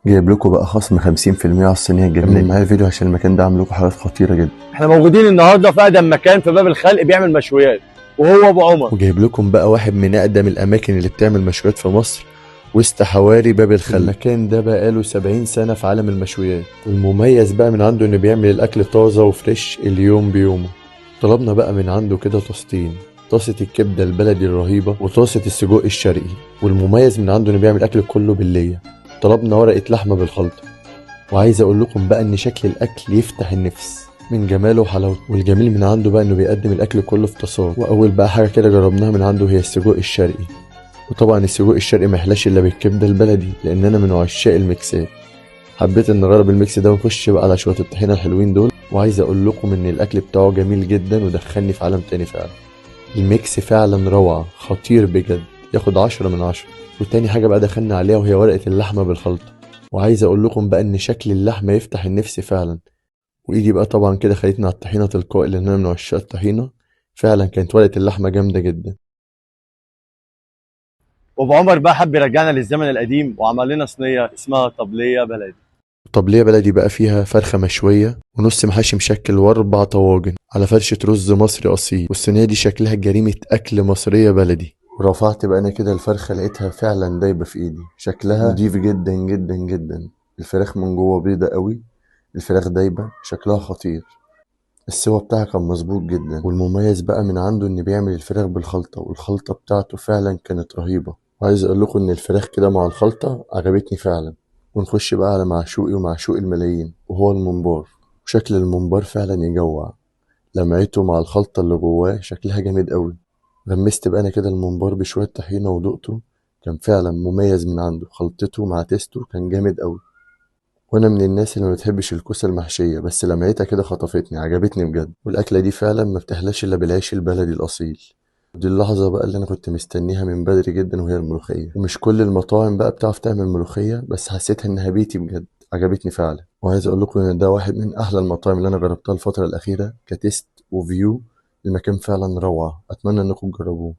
جايب لكم بقى خصم 50% على الصينيه الجميله. كملوا معايا الفيديو عشان المكان ده عامل لكم حاجات خطيره جدا. احنا موجودين النهارده في اقدم مكان في باب الخلق بيعمل مشويات، وهو ابو عمر. وجايب لكم بقى واحد من اقدم الاماكن اللي بتعمل مشويات في مصر، وسط حواري باب الخلق. المكان ده بقى له 70 سنه في عالم المشويات، والمميز بقى من عنده انه بيعمل الاكل طازه وفريش اليوم بيومه. طلبنا بقى من عنده كده طاستين، طاسة الكبدة البلدي الرهيبة وطاسة السجق الشرقي. والمميز من عنده انه بيعمل الاكل كله بالليه. طلبنا ورقة لحمة بالخلطة. وعايز اقول لكم بقى ان شكل الاكل يفتح النفس من جماله وحلاوته. والجميل من عنده بقى انه بيقدم الاكل كله في طاسات. واول بقى حاجه كده جربناها من عنده هي السجق الشرقي. وطبعا السجق الشرقي ما يحلاش الا بالكبده البلدي، لان انا من عشاق الميكسات. حبيت ان اجرب الميكس ده ونخش بقى على شويه الطحينه الحلوين دول. وعايز اقول لكم ان الاكل بتاعه جميل جدا ودخلني في عالم تاني فعلا. الميكس فعلا روعه، خطير بجد، ياخد 10 من 10. وتاني حاجه بقى دخلنا عليها وهي ورقه اللحمه بالخلطه. وعايز اقول لكم بقى ان شكل اللحمه يفتح النفس فعلا. وايدي بقى طبعا كده خدتني على الطحينه تلقائي، لان انا من عشاق الطحينه. فعلا كانت ورقه اللحمه جامده جدا. وابو عمر بقى حب يرجعنا للزمن القديم وعمل لنا صينيه اسمها طبليه بلدي. طبليه بلدي بقى فيها فرخه مشويه ونص محاشي مشكل واربع طواجن على فرشه رز مصري اصيل. والصينيه دي شكلها جريمه اكل مصريه بلدي. ورفعت بقى انا كده الفرخه لقيتها فعلا دايبه في ايدي، شكلها نضيف جدا جدا جدا. الفراخ من جوه بيضه قوي، الفراخ دايبه شكلها خطير. السوا بتاعها كان مظبوط جدا. والمميز بقى من عنده ان بيعمل الفراخ بالخلطة، والخلطة بتاعته فعلا كانت رهيبة. وعايز اقول لكم ان الفراخ كده مع الخلطة عجبتني فعلا. ونخش بقى على معشوقي ومعشوق الملايين وهو الممبار. وشكل الممبار فعلا يجوع، لمعته مع الخلطة اللي جواه شكلها جامد قوي. غمست بقى انا كده الممبار بشوية طحينة ودقته، كان فعلا مميز من عنده. خلطته مع تيستو كان جامد قوي. وانا من الناس اللي ما بتحبش الكوسه المحشيه، بس لمعتها كده خطفتني، عجبتني بجد. والاكله دي فعلا ما بتحلاش الا بالعيش البلدي الاصيل. ودي اللحظه بقى اللي انا كنت مستنيها من بدري جدا، وهي الملوخيه. ومش كل المطاعم بقى بتعرف تعمل ملوخيه، بس حسيتها انها بيتي بجد، عجبتني فعلا. وعايز اقول لكم ان ده واحد من احلى المطاعم اللي انا جربتها الفتره الاخيره كتيست وفيو. المكان فعلا روعه، اتمنى انكم تجربوه.